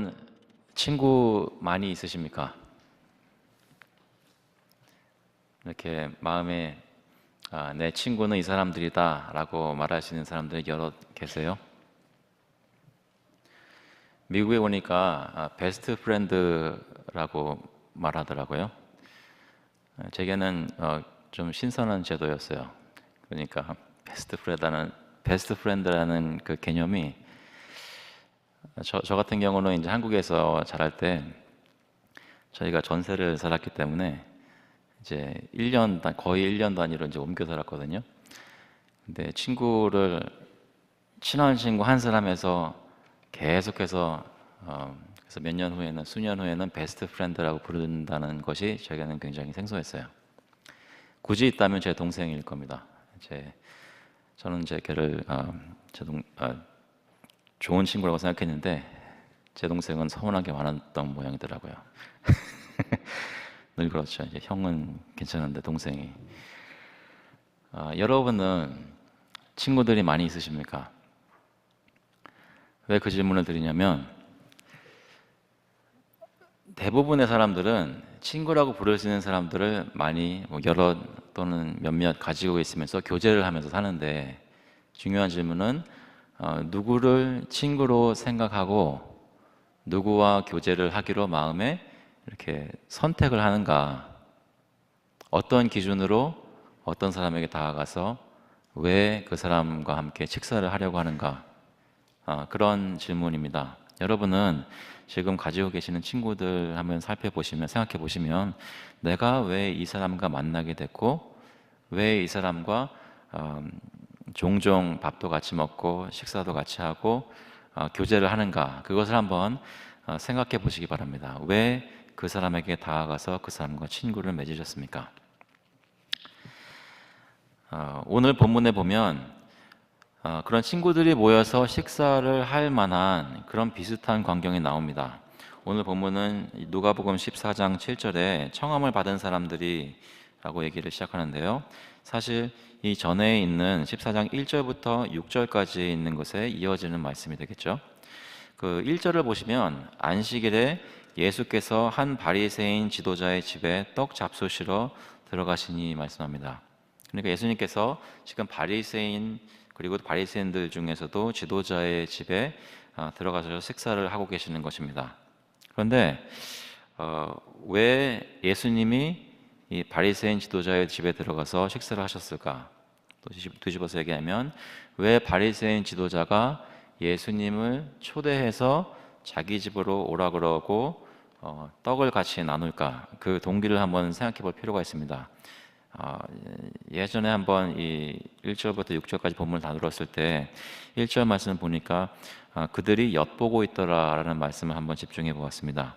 여러분 친구 많이 있으십니까? 이렇게 마음에 내 친구는 이 사람들이다 라고 말할 수 있는 사람들이 여러 계세요. 미국에 오니까 베스트 프렌드라고 말하더라고요. 제게는 좀 신선한 제도였어요. 그러니까 베스트 프렌드라는 그 개념이 저 같은 경우는 이제 한국에서 자랄 때 저희가 전세를 살았기 때문에 이제 거의 1년 단위로 이제 옮겨 살았거든요. 근데 친한 친구 한 사람에서 계속해서 그래서 몇 년 후에는 수년 후에는 베스트 프렌드라고 부른다는 것이 저에게는 굉장히 생소했어요. 굳이 있다면 제 동생일 겁니다. 저는 걔를 좋은 친구라고 생각했는데 제 동생은 서운하게 많았던 모양이더라고요. 늘 그렇죠. 이제 형은 괜찮은데 동생이. 여러분은 친구들이 많이 있으십니까? 왜 그 질문을 드리냐면 대부분의 사람들은 친구라고 부를 수 있는 사람들을 많이 여러 또는 몇몇 가지고 있으면서 교제를 하면서 사는데 중요한 질문은 누구를 친구로 생각하고 누구와 교제를 하기로 마음에 이렇게 선택을 하는가? 어떤 기준으로 어떤 사람에게 다가가서 왜 그 사람과 함께 식사를 하려고 하는가? 그런 질문입니다. 여러분은 지금 가지고 계시는 친구들 한번 생각해 보시면 내가 왜 이 사람과 만나게 됐고 왜 이 사람과 종종 밥도 같이 먹고 식사도 같이 하고 교제를 하는가? 그것을 한번 생각해 보시기 바랍니다. 왜 그 사람에게 다가가서 그 사람과 친구를 맺으셨습니까? 오늘 본문에 보면 그런 친구들이 모여서 식사를 할 만한 그런 비슷한 광경이 나옵니다. 오늘 본문은 누가복음 14장 7절에 청함을 받은 사람들이 라고 얘기를 시작하는데요. 사실 이 전에 있는 14장 1절부터 6절까지 있는 것에 이어지는 말씀이 되겠죠. 그 1절을 보시면 안식일에 예수께서 한 바리새인 지도자의 집에 떡 잡수시러 들어가시니 말씀합니다. 그러니까 예수님께서 지금 바리새인 그리고 바리새인들 중에서도 지도자의 집에 들어가서 식사를 하고 계시는 것입니다. 그런데 왜 예수님이 이 바리새인 지도자의 집에 들어가서 식사를 하셨을까? 또 뒤집어서 얘기하면 왜 바리새인 지도자가 예수님을 초대해서 자기 집으로 오라 그러고 떡을 같이 나눌까? 그 동기를 한번 생각해 볼 필요가 있습니다. 예전에 한번 이 1절부터 6절까지 본문을 다뤘을 때 1절 말씀을 보니까 그들이 엿보고 있더라라는 말씀을 한번 집중해 보았습니다.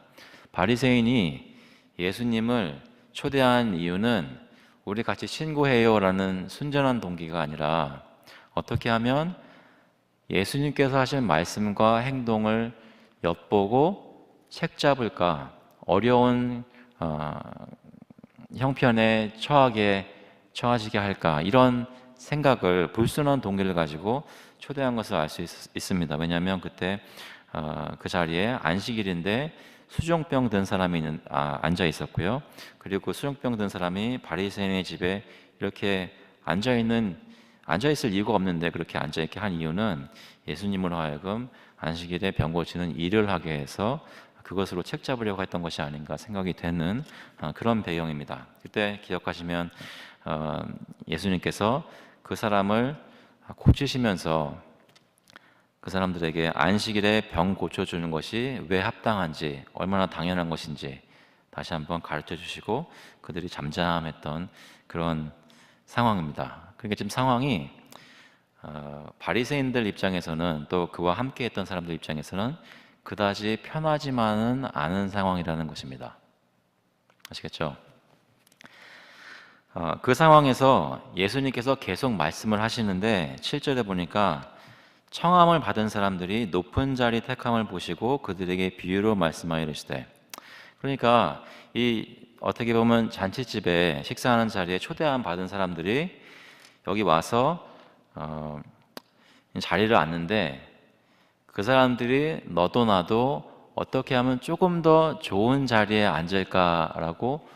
바리새인이 예수님을 초대한 이유는 우리 같이 친구해요라는 순전한 동기가 아니라 어떻게 하면 예수님께서 하신 말씀과 행동을 엿보고 책잡을까, 어려운 형편에 처하시게 할까, 이런 생각을 불순한 동기를 가지고 초대한 것을 알 수 있습니다. 왜냐하면 그때 그 자리에 안식일인데 수종병 든 사람이 앉아 있었고요. 그리고 수종병 든 사람이 바리새인의 집에 이렇게 앉아 있을 이유가 없는데 그렇게 앉아 있게 한 이유는 예수님으로 하여금 안식일에 병 고치는 일을 하게 해서 그것으로 책 잡으려고 했던 것이 아닌가 생각이 되는 그런 배경입니다. 그때 기억하시면 예수님께서 그 사람을 고치시면서 그 사람들에게 안식일에 병 고쳐주는 것이 왜 합당한지, 얼마나 당연한 것인지 다시 한번 가르쳐 주시고 그들이 잠잠했던 그런 상황입니다. 그러니까 지금 상황이 바리새인들 입장에서는 또 그와 함께 했던 사람들 입장에서는 그다지 편하지만은 않은 상황이라는 것입니다. 아시겠죠? 그 상황에서 예수님께서 계속 말씀을 하시는데 7절에 보니까 청함을 받은 사람들이 높은 자리 택함을 보시고 그들에게 비유로 말씀하여 이르시되, 그러니까 어떻게 보면 잔치집에 식사하는 자리에 초대함 받은 사람들이 여기 와서 자리를 앉는데 그 사람들이 너도 나도 어떻게 하면 조금 더 좋은 자리에 앉을까라고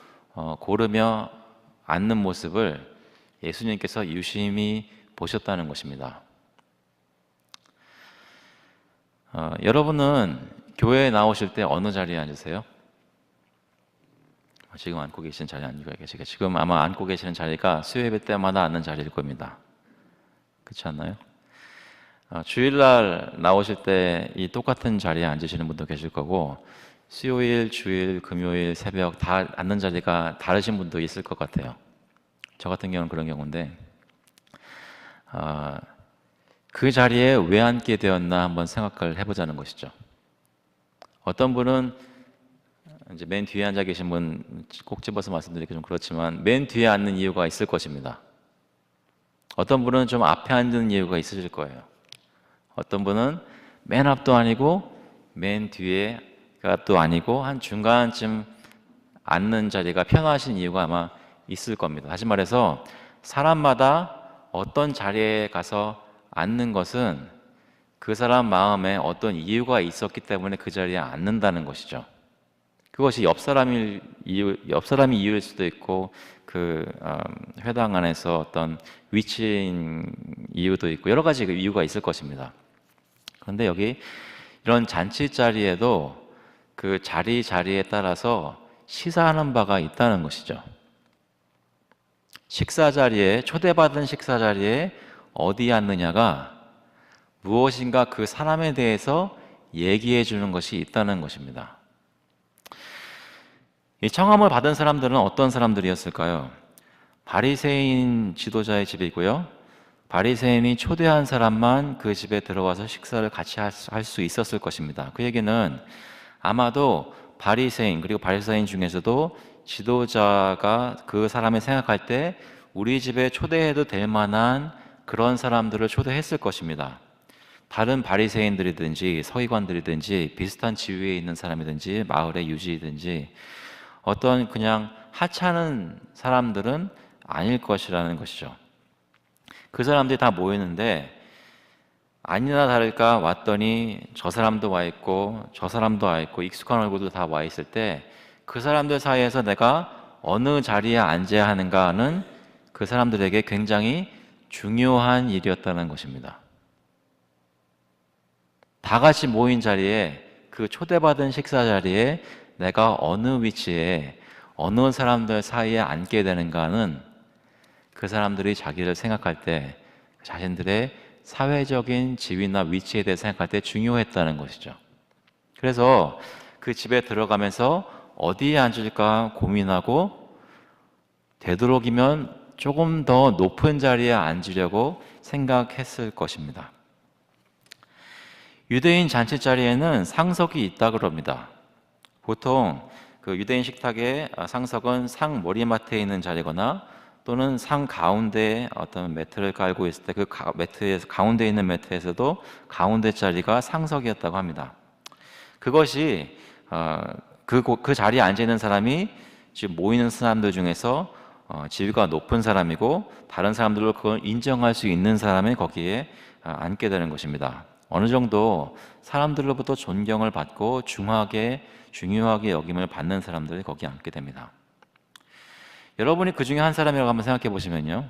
고르며 앉는 모습을 예수님께서 유심히 보셨다는 것입니다. 여러분은 교회에 나오실 때 어느 자리에 앉으세요? 지금 앉고 계신 자리에 앉고 계시겠죠. 지금 아마 앉고 계시는 자리가 수요예배 때마다 앉는 자리일 겁니다. 그렇지 않나요? 주일날 나오실 때 이 똑같은 자리에 앉으시는 분도 계실 거고, 수요일, 주일, 금요일, 새벽 다 앉는 자리가 다르신 분도 있을 것 같아요. 저 같은 경우는 그런 경우인데, 그 자리에 왜 앉게 되었나 한번 생각을 해보자는 것이죠. 어떤 분은 이제 맨 뒤에 앉아 계신 분 꼭 집어서 말씀드리기 좀 그렇지만 맨 뒤에 앉는 이유가 있을 것입니다. 어떤 분은 좀 앞에 앉는 이유가 있으실 거예요. 어떤 분은 맨 앞도 아니고 맨 뒤에가 또 아니고 한 중간쯤 앉는 자리가 편하신 이유가 아마 있을 겁니다. 다시 말해서 사람마다 어떤 자리에 가서 앉는 것은 그 사람 마음에 어떤 이유가 있었기 때문에 그 자리에 앉는다는 것이죠. 그것이 옆 사람이 이유일 수도 있고 회당 안에서 어떤 위치인 이유도 있고 여러 가지 이유가 있을 것입니다. 그런데 여기 이런 잔치 자리에도 그 자리에 따라서 시사하는 바가 있다는 것이죠. 식사 자리에, 초대받은 식사 자리에 어디에 앉느냐가 무엇인가 그 사람에 대해서 얘기해 주는 것이 있다는 것입니다. 이 청함을 받은 사람들은 어떤 사람들이었을까요? 바리새인 지도자의 집이고요. 바리새인이 초대한 사람만 그 집에 들어와서 식사를 같이 할 수 있었을 것입니다. 그 얘기는 아마도 바리새인 그리고 바리새인 중에서도 지도자가 그 사람을 생각할 때 우리 집에 초대해도 될 만한 그런 사람들을 초대했을 것입니다. 다른 바리새인들이든지 서기관들이든지 비슷한 지위에 있는 사람이든지 마을의 유지이든지 어떤 그냥 하찮은 사람들은 아닐 것이라는 것이죠. 그 사람들이 다 모이는데 아니나 다를까 왔더니 저 사람도 와 있고 저 사람도 와 있고 익숙한 얼굴도 다 와 있을 때 그 사람들 사이에서 내가 어느 자리에 앉아야 하는가는 그 사람들에게 굉장히 중요한 일이었다는 것입니다. 다 같이 모인 자리에 그 초대받은 식사 자리에 내가 어느 위치에 어느 사람들 사이에 앉게 되는가는 그 사람들이 자기를 생각할 때 자신들의 사회적인 지위나 위치에 대해 생각할 때 중요했다는 것이죠. 그래서 그 집에 들어가면서 어디에 앉을까 고민하고 되도록이면 조금 더 높은 자리에 앉으려고 생각했을 것입니다. 유대인 잔치 자리에는 상석이 있다 그럽니다. 보통 그 유대인 식탁의 상석은 상 머리맡에 있는 자리거나 또는 상 가운데에 어떤 매트를 깔고 있을 때 그 매트에서 가운데 있는 매트에서도 가운데 자리가 상석이었다고 합니다. 그것이 그 자리에 앉아 있는 사람이 지금 모이는 사람들 중에서 지위가 높은 사람이고 다른 사람들로 그걸 인정할 수 있는 사람이 거기에 앉게 되는 것입니다. 어느 정도 사람들로부터 존경을 받고 중요하게 여김을 받는 사람들이 거기에 앉게 됩니다. 여러분이 그 중에 한 사람이라고 한번 생각해 보시면요.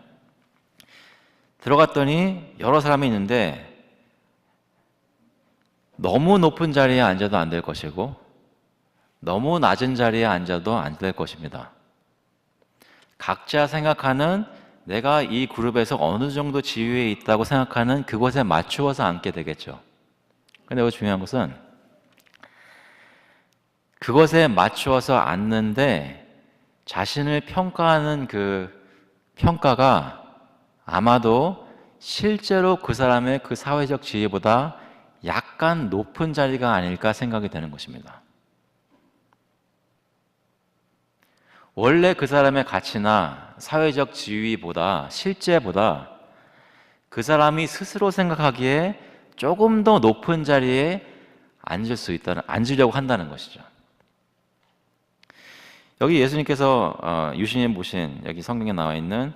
들어갔더니 여러 사람이 있는데 너무 높은 자리에 앉아도 안 될 것이고 너무 낮은 자리에 앉아도 안 될 것입니다. 각자 생각하는 내가 이 그룹에서 어느 정도 지위에 있다고 생각하는 그것에 맞추어서 앉게 되겠죠. 근데 그 중요한 것은 그것에 맞추어서 앉는데 자신을 평가하는 그 평가가 아마도 실제로 그 사람의 그 사회적 지위보다 약간 높은 자리가 아닐까 생각이 되는 것입니다. 원래 그 사람의 가치나 사회적 지위보다 실제보다 그 사람이 스스로 생각하기에 조금 더 높은 자리에 앉으려고 한다는 것이죠. 여기 예수님께서 유심히 보신 여기 성경에 나와 있는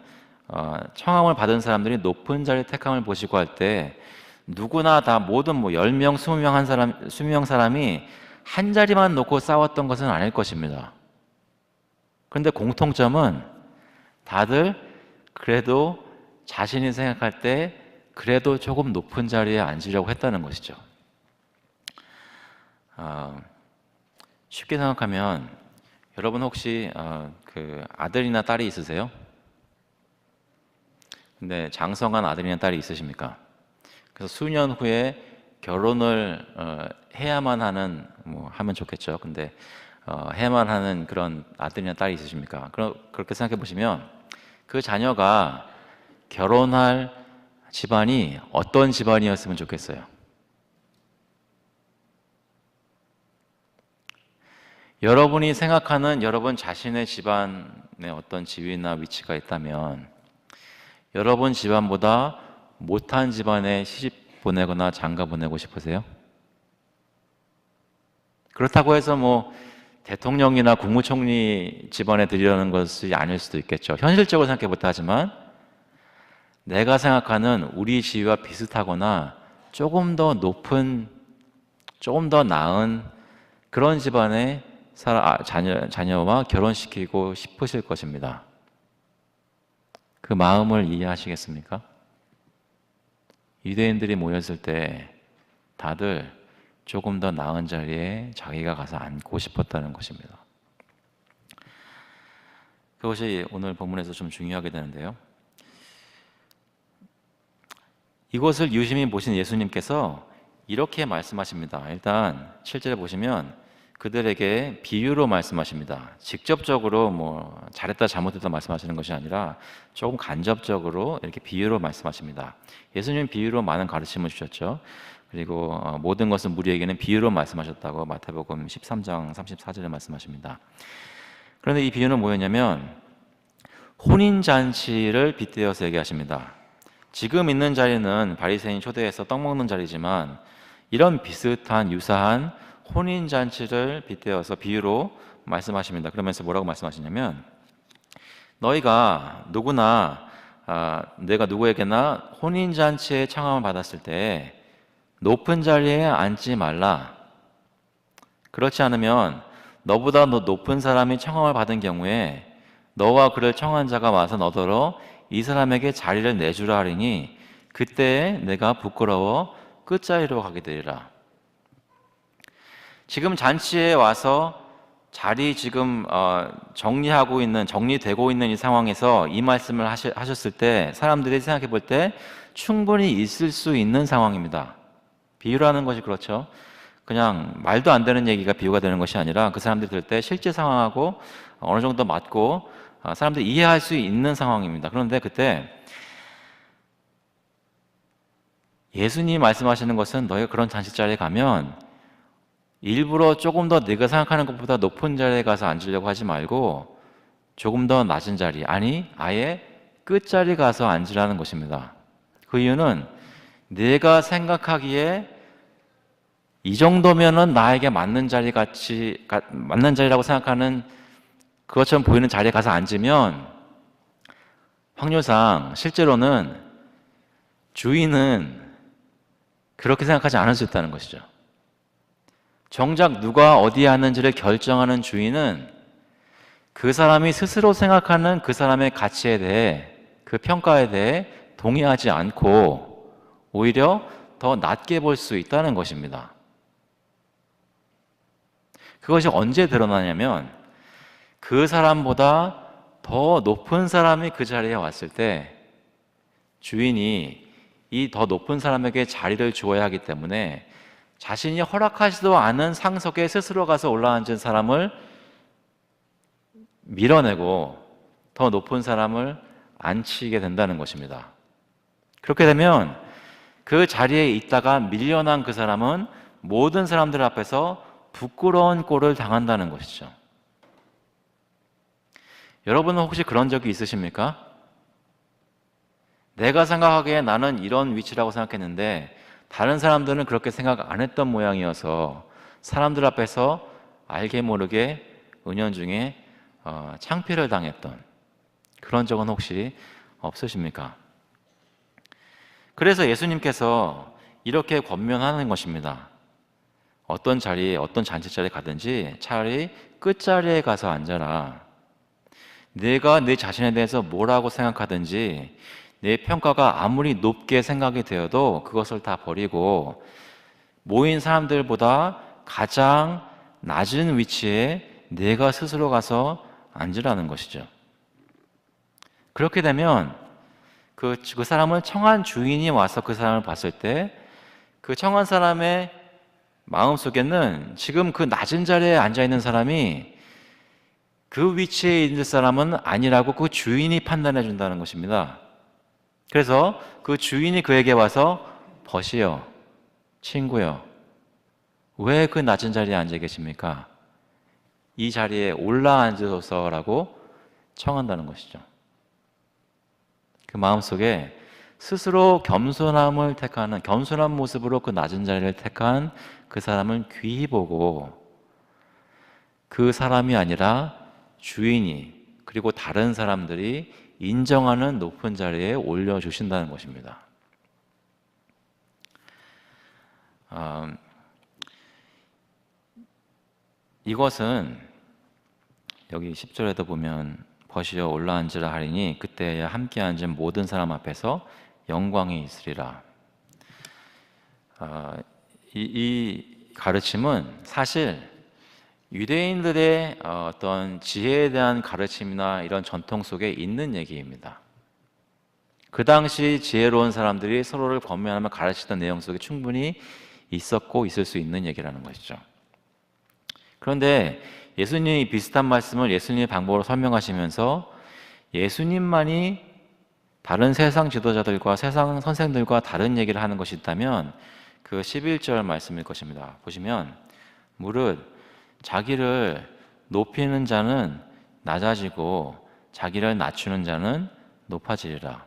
청함을 받은 사람들이 높은 자리 택함을 보시고 할 때 누구나 다 모든 10명, 20명 사람이 한 자리만 놓고 싸웠던 것은 아닐 것입니다. 그런데 공통점은 다들 그래도 자신이 생각할 때 그래도 조금 높은 자리에 앉으려고 했다는 것이죠. 쉽게 생각하면 여러분 혹시 그 아들이나 딸이 있으세요? 근데 장성한 아들이나 딸이 있으십니까? 그래서 수년 후에 결혼을 해야만 하는 하면 좋겠죠. 근데 해야만 하는 그런 아들이나 딸이 있으십니까? 그렇게 생각해 보시면 그 자녀가 결혼할 집안이 어떤 집안이었으면 좋겠어요? 여러분이 생각하는 여러분 자신의 집안에 어떤 지위나 위치가 있다면 여러분 집안보다 못한 집안에 시집 보내거나 장가 보내고 싶으세요? 그렇다고 해서 대통령이나 국무총리 집안에 들이려는 것이 아닐 수도 있겠죠. 현실적으로 생각해 못하지만 내가 생각하는 우리 지위와 비슷하거나 조금 더 높은, 조금 더 나은 그런 집안의 자녀와 결혼시키고 싶으실 것입니다. 그 마음을 이해하시겠습니까? 유대인들이 모였을 때 다들 조금 더 나은 자리에 자기가 가서 앉고 싶었다는 것입니다. 그것이 오늘 본문에서 좀 중요하게 되는데요. 이것을 유심히 보신 예수님께서 이렇게 말씀하십니다. 일단 7절에 보시면 그들에게 비유로 말씀하십니다. 직접적으로 잘했다 잘못했다 말씀하시는 것이 아니라 조금 간접적으로 이렇게 비유로 말씀하십니다. 예수님 비유로 많은 가르침을 주셨죠. 그리고 모든 것은 무리에게는 비유로 말씀하셨다고 마태복음 13장 34절에 말씀하십니다. 그런데 이 비유는 뭐였냐면 혼인잔치를 빗대어서 얘기하십니다. 지금 있는 자리는 바리새인 초대해서 떡 먹는 자리지만 이런 비슷한 유사한 혼인잔치를 빗대어서 비유로 말씀하십니다. 그러면서 뭐라고 말씀하시냐면 너희가 누구나 내가 누구에게나 혼인잔치에 청함을 받았을 때 높은 자리에 앉지 말라. 그렇지 않으면 너보다 더 높은 사람이 청함을 받은 경우에 너와 그를 청한 자가 와서 너더러 이 사람에게 자리를 내주라 하리니 그때 내가 부끄러워 끝자리로 가게 되리라. 지금 잔치에 와서 자리 지금 정리되고 있는 이 상황에서 이 말씀을 하셨을 때 사람들이 생각해 볼 때 충분히 있을 수 있는 상황입니다. 비유라는 것이 그렇죠. 그냥 말도 안 되는 얘기가 비유가 되는 것이 아니라 그 사람들이 들을 때 실제 상황하고 어느 정도 맞고 사람들이 이해할 수 있는 상황입니다. 그런데 그때 예수님이 말씀하시는 것은 너희가 그런 잔치 자리에 가면 일부러 조금 더 네가 생각하는 것보다 높은 자리에 가서 앉으려고 하지 말고 조금 더 낮은 자리, 아니 아예 끝자리 가서 앉으라는 것입니다. 그 이유는 내가 생각하기에 이 정도면은 나에게 맞는 자리라고 생각하는 그것처럼 보이는 자리에 가서 앉으면 확률상 실제로는 주인은 그렇게 생각하지 않을 수 있다는 것이죠. 정작 누가 어디에 앉는지를 결정하는 주인은 그 사람이 스스로 생각하는 그 사람의 가치에 대해, 그 평가에 대해 동의하지 않고 오히려 더 낮게 볼 수 있다는 것입니다. 그것이 언제 드러나냐면 그 사람보다 더 높은 사람이 그 자리에 왔을 때 주인이 이 더 높은 사람에게 자리를 주어야 하기 때문에 자신이 허락하지도 않은 상석에 스스로 가서 올라앉은 사람을 밀어내고 더 높은 사람을 앉히게 된다는 것입니다. 그렇게 되면 그 자리에 있다가 밀려난 그 사람은 모든 사람들 앞에서 부끄러운 꼴을 당한다는 것이죠. 여러분은 혹시 그런 적이 있으십니까? 내가 생각하기에 나는 이런 위치라고 생각했는데 다른 사람들은 그렇게 생각 안 했던 모양이어서 사람들 앞에서 알게 모르게 은연중에 창피를 당했던 그런 적은 혹시 없으십니까? 그래서 예수님께서 이렇게 권면하는 것입니다. 어떤 자리에, 어떤 잔치 자리에 가든지 차라리 끝자리에 가서 앉아라. 내가 내 자신에 대해서 뭐라고 생각하든지 내 평가가 아무리 높게 생각이 되어도 그것을 다 버리고 모인 사람들보다 가장 낮은 위치에 내가 스스로 가서 앉으라는 것이죠. 그렇게 되면 그 사람을 청한 주인이 와서 그 사람을 봤을 때 그 청한 사람의 마음속에는 지금 그 낮은 자리에 앉아 있는 사람이 그 위치에 있는 사람은 아니라고 그 주인이 판단해 준다는 것입니다. 그래서 그 주인이 그에게 와서 벗이여, 친구여, 왜 그 낮은 자리에 앉아 계십니까? 이 자리에 올라앉으소서라고 청한다는 것이죠. 그 마음속에 스스로 겸손함을 택하는, 겸손한 모습으로 그 낮은 자리를 택한 그 사람을 귀히 보고 그 사람이 아니라 주인이, 그리고 다른 사람들이 인정하는 높은 자리에 올려주신다는 것입니다. 이것은 여기 10절에도 보면 벗이여 올라앉으라 하리니 그때야 함께 앉은 모든 사람 앞에서 영광이 있으리라. 이 가르침은 사실 유대인들의 어떤 지혜에 대한 가르침이나 이런 전통 속에 있는 얘기입니다. 그 당시 지혜로운 사람들이 서로를 권면하며 가르치던 내용 속에 충분히 있었고 있을 수 있는 얘기라는 것이죠. 그런데 예수님이 비슷한 말씀을 예수님의 방법으로 설명하시면서 예수님만이 다른 세상 지도자들과 세상 선생들과 다른 얘기를 하는 것이 있다면 그 11절 말씀일 것입니다. 보시면 무릇 자기를 높이는 자는 낮아지고 자기를 낮추는 자는 높아지리라.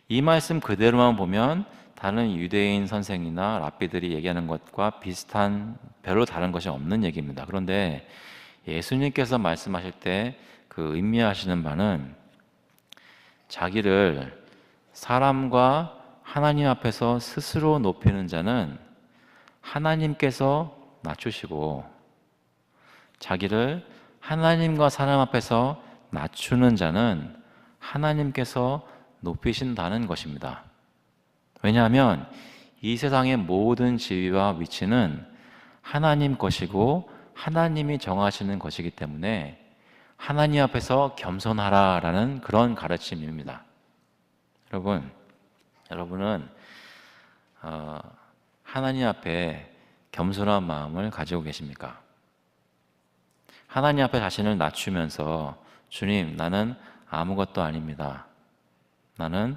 이 말씀 그대로만 보면 다른 유대인 선생이나 랍비들이 얘기하는 것과 비슷한, 별로 다른 것이 없는 얘기입니다. 그런데 예수님께서 말씀하실 때 그 의미하시는 바는 자기를 사람과 하나님 앞에서 스스로 높이는 자는 하나님께서 낮추시고 자기를 하나님과 사람 앞에서 낮추는 자는 하나님께서 높이신다는 것입니다. 왜냐하면 이 세상의 모든 지위와 위치는 하나님 것이고 하나님이 정하시는 것이기 때문에 하나님 앞에서 겸손하라라는 그런 가르침입니다. 여러분은 하나님 앞에 겸손한 마음을 가지고 계십니까? 하나님 앞에 자신을 낮추면서 주님, 나는 아무것도 아닙니다. 나는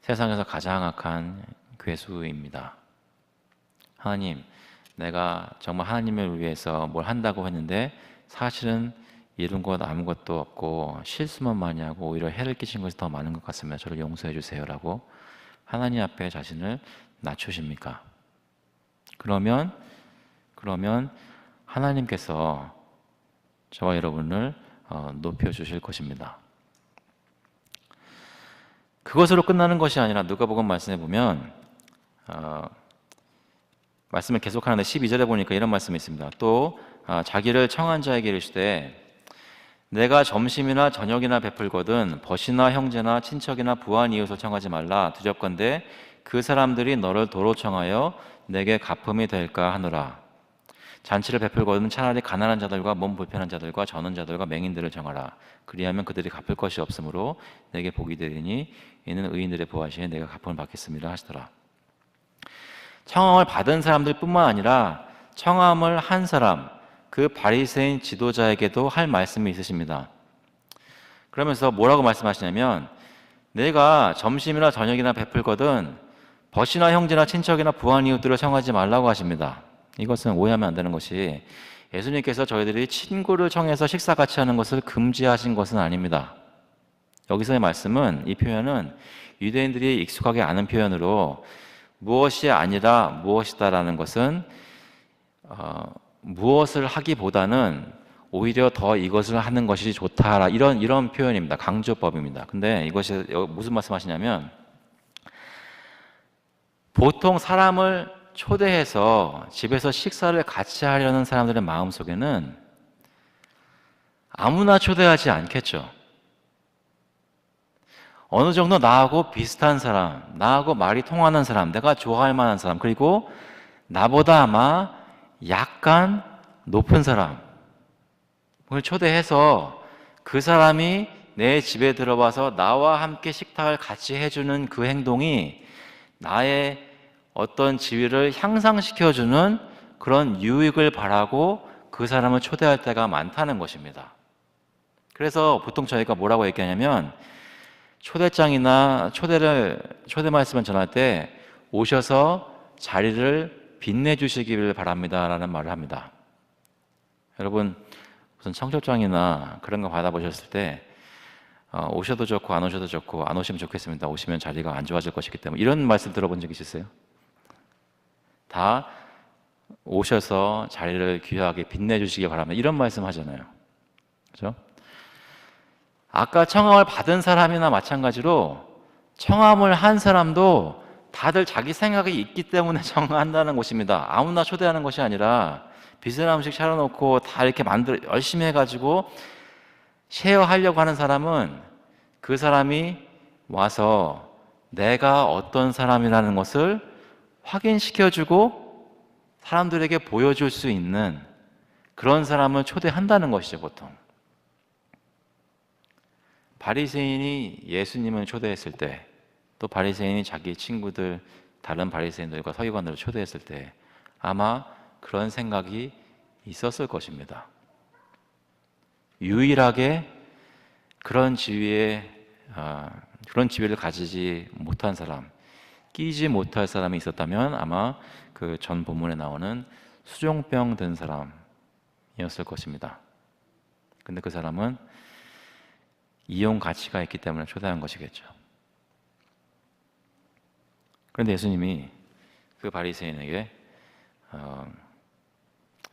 세상에서 가장 악한 괴수입니다. 하나님, 내가 정말 하나님을 위해서 뭘 한다고 했는데 사실은 이룬 것 아무것도 없고 실수만 많이 하고 오히려 해를 끼친 것이 더 많은 것 같으면 저를 용서해 주세요라고 하나님 앞에 자신을 낮추십니까? 그러면 하나님께서 저와 여러분을 높여주실 것입니다. 그것으로 끝나는 것이 아니라 누가복음 말씀에 보면 말씀을 계속하는데 12절에 보니까 이런 말씀이 있습니다. 또 자기를 청한 자에게 이르시되 내가 점심이나 저녁이나 베풀거든 벗이나 형제나 친척이나 부한 이웃을 청하지 말라. 두렵건대 그 사람들이 너를 도로 청하여 내게 갚음이 될까 하노라. 잔치를 베풀거든 차라리 가난한 자들과 몸 불편한 자들과 저는 자들과 맹인들을 청하라. 그리하면 그들이 갚을 것이 없으므로 내게 복이 되리니 이는 의인들의 보화시에 내가 갚음을 받겠습니다 하시더라. 청함을 받은 사람들 뿐만 아니라 청함을 한 사람, 그 바리새인 지도자에게도 할 말씀이 있으십니다. 그러면서 뭐라고 말씀하시냐면 내가 점심이나 저녁이나 베풀거든 벗이나 형제나 친척이나 부한 이웃들을 청하지 말라고 하십니다. 이것은 오해하면 안 되는 것이 예수님께서 저희들이 친구를 청해서 식사 같이 하는 것을 금지하신 것은 아닙니다. 여기서의 말씀은, 이 표현은 유대인들이 익숙하게 아는 표현으로 무엇이 아니라 무엇이다라는 것은 무엇을 하기보다는 오히려 더 이것을 하는 것이 좋다, 이런 표현입니다. 강조법입니다. 근데 이것이 무슨 말씀하시냐면 보통 사람을 초대해서 집에서 식사를 같이 하려는 사람들의 마음속에는 아무나 초대하지 않겠죠. 어느 정도 나하고 비슷한 사람, 나하고 말이 통하는 사람, 내가 좋아할 만한 사람, 그리고 나보다 아마 약간 높은 사람을 초대해서 그 사람이 내 집에 들어와서 나와 함께 식탁을 같이 해주는 그 행동이 나의 어떤 지위를 향상시켜주는 그런 유익을 바라고 그 사람을 초대할 때가 많다는 것입니다. 그래서 보통 저희가 뭐라고 얘기하냐면 초대장이나 초대 말씀을 전할 때 오셔서 자리를 빛내주시기를 바랍니다 라는 말을 합니다. 여러분 무슨 청첩장이나 그런 거 받아보셨을 때 오셔도 좋고 안 오셔도 좋고 안 오시면 좋겠습니다. 오시면 자리가 안 좋아질 것이기 때문에 이런 말씀 들어본 적 있으세요? 다 오셔서 자리를 귀하게 빛내주시기 바랍니다. 이런 말씀 하잖아요. 그렇죠? 아까 청함을 받은 사람이나 마찬가지로 청함을 한 사람도 다들 자기 생각이 있기 때문에 청한다는 것입니다. 아무나 초대하는 것이 아니라 비싼 음식 차려놓고 다 이렇게 열심히 해가지고 쉐어하려고 하는 사람은 그 사람이 와서 내가 어떤 사람이라는 것을 확인시켜주고 사람들에게 보여줄 수 있는 그런 사람을 초대한다는 것이죠, 보통. 바리새인이 예수님을 초대했을 때, 또 바리새인이 자기 친구들, 다른 바리새인들과 서기관들을 초대했을 때 아마 그런 생각이 있었을 것입니다. 유일하게 그런 지위를 가지지 못한 사람, 끼지 못할 사람이 있었다면 아마 그 전 본문에 나오는 수종병 든 사람이었을 것입니다. 근데 그 사람은 이용 가치가 있기 때문에 초대한 것이겠죠. 그런데 예수님이 그 바리새인에게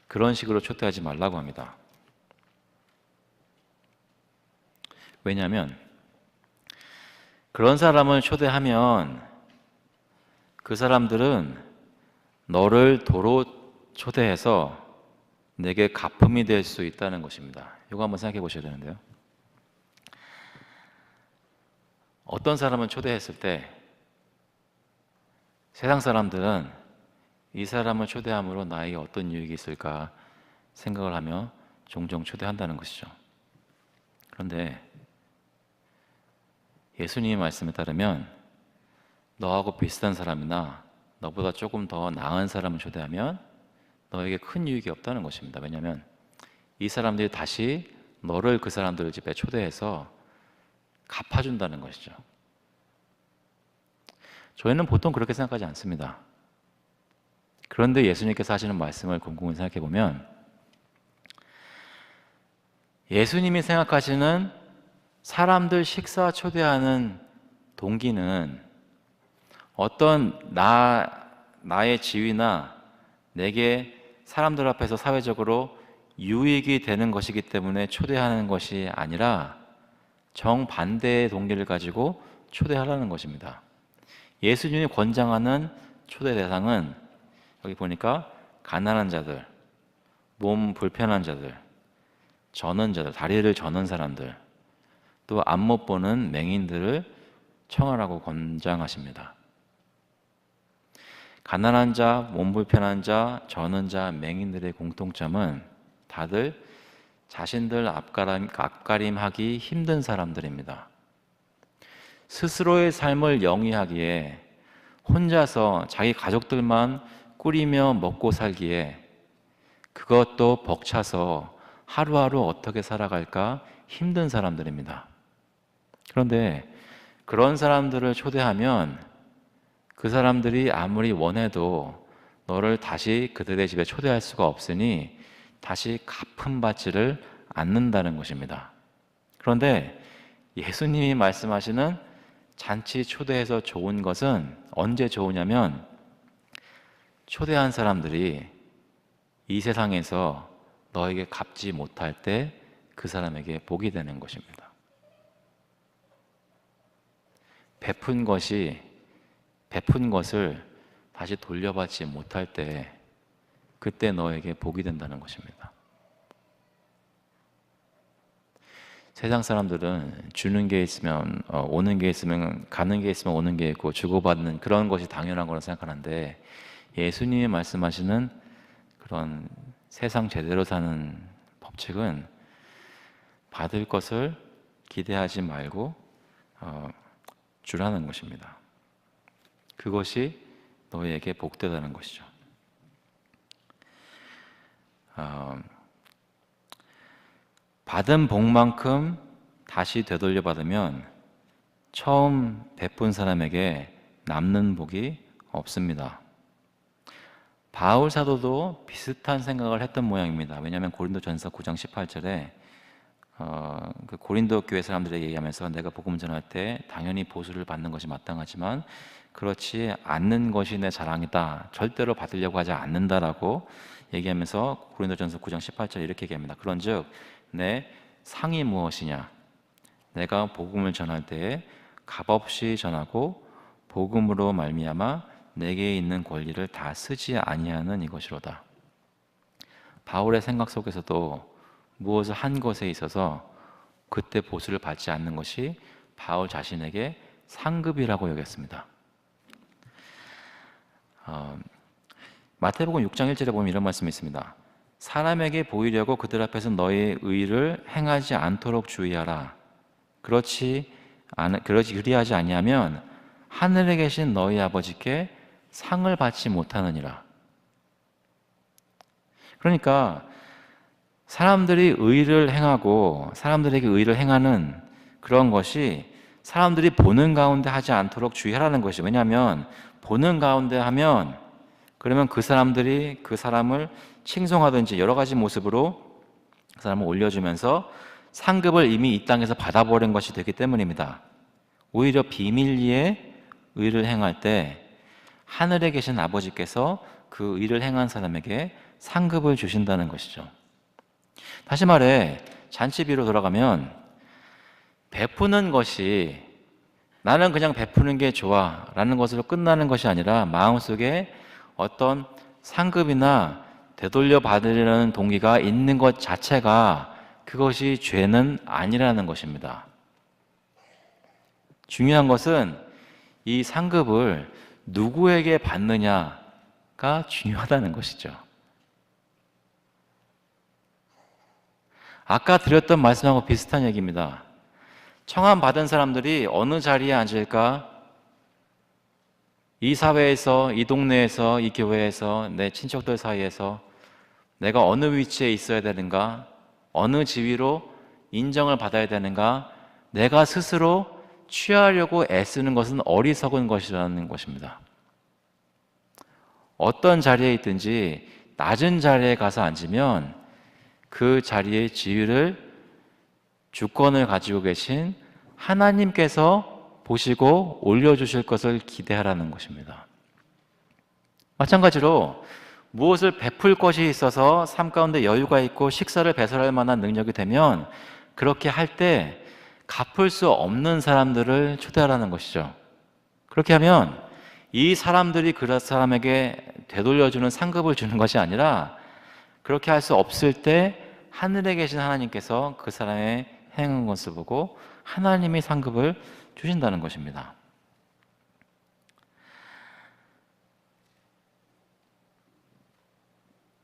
그런 식으로 초대하지 말라고 합니다. 왜냐하면 그런 사람을 초대하면 그 사람들은 너를 도로 초대해서 내게 가품이 될 수 있다는 것입니다. 이거 한번 생각해 보셔야 되는데요. 어떤 사람을 초대했을 때 세상 사람들은 이 사람을 초대함으로 나에게 어떤 유익이 있을까 생각을 하며 종종 초대한다는 것이죠. 그런데 예수님의 말씀에 따르면 너하고 비슷한 사람이나 너보다 조금 더 나은 사람을 초대하면 너에게 큰 유익이 없다는 것입니다. 왜냐하면 이 사람들이 다시 너를 그 사람들 집에 초대해서 갚아준다는 것이죠. 저희는 보통 그렇게 생각하지 않습니다. 그런데 예수님께서 하시는 말씀을 곰곰이 생각해 보면 예수님이 생각하시는 사람들 식사 초대하는 동기는 어떤 나의 지위나 내게 사람들 앞에서 사회적으로 유익이 되는 것이기 때문에 초대하는 것이 아니라 정반대의 동기를 가지고 초대하라는 것입니다. 예수님이 권장하는 초대 대상은 여기 보니까 가난한 자들, 몸 불편한 자들, 저는 자들, 다리를 저는 사람들, 또 앞 못 보는 맹인들을 청하라고 권장하십니다. 가난한 자, 몸 불편한 자, 저는 자, 맹인들의 공통점은 다들 자신들 앞가림하기 힘든 사람들입니다. 스스로의 삶을 영위하기에 혼자서 자기 가족들만 꾸리며 먹고 살기에 그것도 벅차서 하루하루 어떻게 살아갈까 힘든 사람들입니다. 그런데 그런 사람들을 초대하면 그 사람들이 아무리 원해도 너를 다시 그들의 집에 초대할 수가 없으니 다시 갚음받지를 않는다는 것입니다. 그런데 예수님이 말씀하시는 잔치 초대해서 좋은 것은 언제 좋으냐면 초대한 사람들이 이 세상에서 너에게 갚지 못할 때 그 사람에게 복이 되는 것입니다. 베푼 것을 다시 돌려받지 못할 때 그때 너에게 복이 된다는 것입니다. 세상 사람들은 주는 게 있으면 오는 게 있으면 가는 게 있으면 오는 게 있고 주고받는 그런 것이 당연한 거라 생각하는데 예수님이 말씀하시는 그런 세상 제대로 사는 법칙은 받을 것을 기대하지 말고 주라는 것입니다. 그것이 너희에게 복되다는 것이죠. 받은 복만큼 다시 되돌려 받으면 처음 베푼 사람에게 남는 복이 없습니다. 바울 사도도 비슷한 생각을 했던 모양입니다. 왜냐하면 고린도전서 9장 18절에 그 고린도 교회 사람들에게 얘기하면서 내가 복음 전할 때 당연히 보수를 받는 것이 마땅하지만 그렇지 않는 것이 내 자랑이다. 절대로 받으려고 하지 않는다라고 얘기하면서 고린도전서 9장 18절 이렇게 얘기합니다. 그런즉 내 상이 무엇이냐? 내가 복음을 전할 때에 값없이 전하고 복음으로 말미암아 내게 있는 권리를 다 쓰지 아니하는 이것이로다. 바울의 생각 속에서도 무엇을 한 것에 있어서 그때 보수를 받지 않는 것이 바울 자신에게 상급이라고 여겼습니다. 마태복음 6장 1절에 보면 이런 말씀이 있습니다. 사람에게 보이려고 그들 앞에서 너의 의를 행하지 않도록 주의하라. 그리하지 아니하면 하늘에 계신 너희 아버지께 상을 받지 못하느니라. 그러니까 사람들이 의를 행하고 사람들에게 의를 행하는 그런 것이 사람들이 보는 가운데 하지 않도록 주의하라는 것이죠. 왜냐하면 보는 가운데 하면 그러면 그 사람들이 그 사람을 칭송하든지 여러 가지 모습으로 그 사람을 올려주면서 상급을 이미 이 땅에서 받아버린 것이 되기 때문입니다. 오히려 비밀리에 의를 행할 때 하늘에 계신 아버지께서 그 의를 행한 사람에게 상급을 주신다는 것이죠. 다시 말해 잔치비로 돌아가면 베푸는 것이 나는 그냥 베푸는 게 좋아 라는 것으로 끝나는 것이 아니라 마음속에 어떤 상급이나 되돌려 받으려는 동기가 있는 것 자체가 그것이 죄는 아니라는 것입니다. 중요한 것은 이 상급을 누구에게 받느냐가 중요하다는 것이죠. 아까 드렸던 말씀하고 비슷한 얘기입니다. 청함 받은 사람들이 어느 자리에 앉을까? 이 사회에서, 이 동네에서, 이 교회에서, 내 친척들 사이에서 내가 어느 위치에 있어야 되는가? 어느 지위로 인정을 받아야 되는가? 내가 스스로 취하려고 애쓰는 것은 어리석은 것이라는 것입니다. 어떤 자리에 있든지 낮은 자리에 가서 앉으면 그 자리의 지위를 주권을 가지고 계신 하나님께서 보시고 올려주실 것을 기대하라는 것입니다. 마찬가지로 무엇을 베풀 것이 있어서 삶 가운데 여유가 있고 식사를 배설할 만한 능력이 되면 그렇게 할 때 갚을 수 없는 사람들을 초대하라는 것이죠. 그렇게 하면 이 사람들이 그 사람에게 되돌려주는 상급을 주는 것이 아니라 그렇게 할 수 없을 때 하늘에 계신 하나님께서 그 사람의 행한 것을 보고 하나님이 상급을 주신다는 것입니다.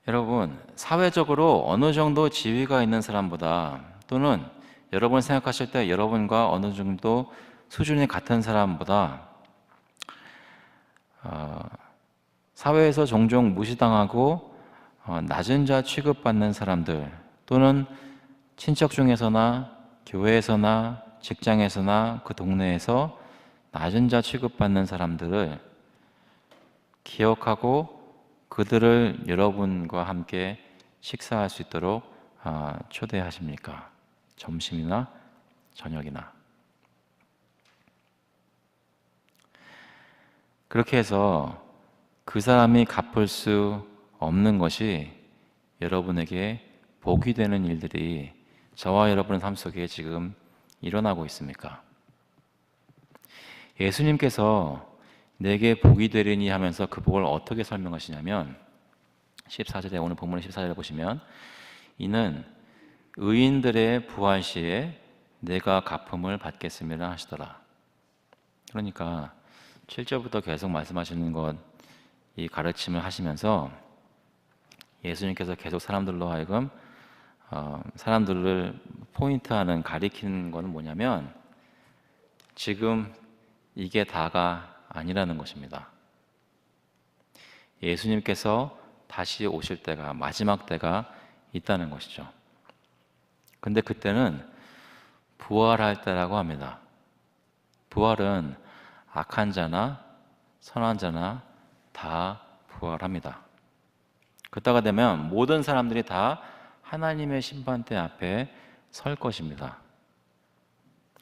여러분, 사회적으로 어느 정도 지위가 있는 사람보다 또는 여러분 생각하실 때 여러분과 어느 정도 수준이 같은 사람보다 사회에서 종종 무시당하고 낮은 자 취급받는 사람들 또는 친척 중에서나 교회에서나 직장에서나 그 동네에서 낮은 자 취급받는 사람들을 기억하고 그들을 여러분과 함께 식사할 수 있도록 초대하십니까? 점심이나 저녁이나. 그렇게 해서 그 사람이 갚을 수 없는 것이 여러분에게 복이 되는 일들이 저와 여러분의 삶 속에 지금 일어나고 있습니까? 예수님께서 내게 복이 되리니 하면서 그 복을 어떻게 설명하시냐면 14절에, 오늘 본문의 14절에 보시면 이는 의인들의 부활 시에 내가 갚음을 받겠음이라 하시더라. 그러니까 7절부터 계속 말씀하시는 것, 이 가르침을 하시면서 예수님께서 계속 사람들로 하여금 사람들을 포인트하는, 가리키는 것은 뭐냐면 지금 이게 다가 아니라는 것입니다. 예수님께서 다시 오실 때가, 마지막 때가 있다는 것이죠. 근데 그때는 부활할 때라고 합니다. 부활은 악한 자나 선한 자나 다 부활합니다. 그때가 되면 모든 사람들이 다 하나님의 심판대 앞에 설 것입니다.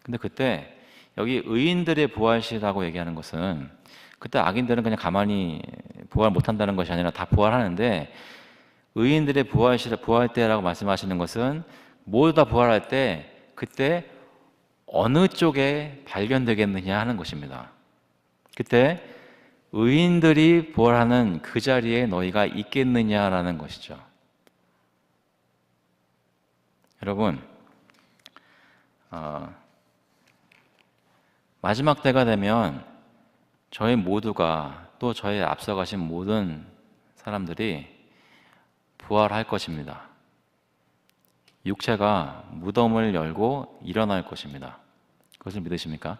근데 그때 여기 의인들의 부활시라고 얘기하는 것은 그때 악인들은 그냥 가만히 부활 못한다는 것이 아니라 다 부활하는데, 의인들의 부활 때라고 말씀하시는 것은 모두 다 부활할 때 그때 어느 쪽에 발견되겠느냐 하는 것입니다. 그때 의인들이 부활하는 그 자리에 너희가 있겠느냐라는 것이죠. 여러분, 마지막 때가 되면 저희 모두가, 또 저희 앞서가신 모든 사람들이 부활할 것입니다. 육체가 무덤을 열고 일어날 것입니다. 그것을 믿으십니까?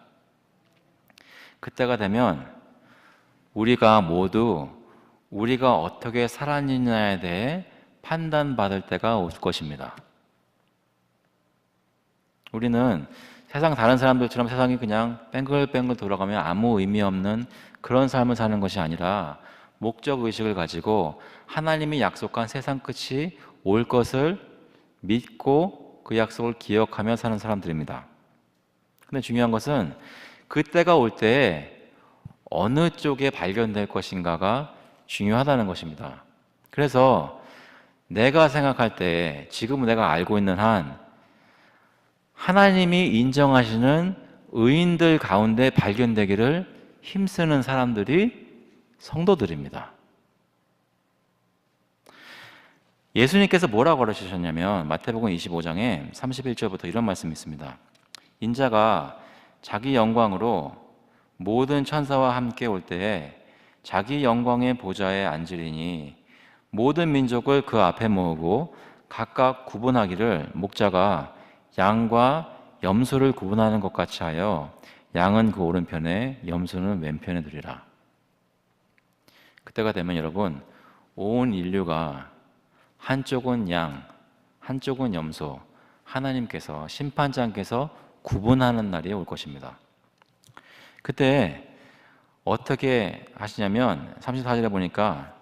그때가 되면 우리가 모두 우리가 어떻게 살았느냐에 대해 판단받을 때가 올 것입니다. 우리는 세상 다른 사람들처럼 세상이 그냥 뺑글뺑글 돌아가면 아무 의미 없는 그런 삶을 사는 것이 아니라 목적의식을 가지고 하나님이 약속한 세상 끝이 올 것을 믿고 그 약속을 기억하며 사는 사람들입니다. 근데 중요한 것은 그때가 올 때 어느 쪽에 발견될 것인가가 중요하다는 것입니다. 그래서 내가 생각할 때, 지금 내가 알고 있는 한 하나님이 인정하시는 의인들 가운데 발견되기를 힘쓰는 사람들이 성도들입니다. 예수님께서 뭐라고 가르치셨냐면 마태복음 25장에 31절부터 이런 말씀이 있습니다. 인자가 자기 영광으로 모든 천사와 함께 올 때에 자기 영광의 보좌에 앉으리니 모든 민족을 그 앞에 모으고 각각 구분하기를 목자가 양과 염소를 구분하는 것 같이 하여 양은 그 오른편에 염소는 왼편에 두리라. 그때가 되면 여러분, 온 인류가 한쪽은 양, 한쪽은 염소, 하나님께서, 심판장께서 구분하는 날이 올 것입니다. 그때 어떻게 하시냐면 34절에 보니까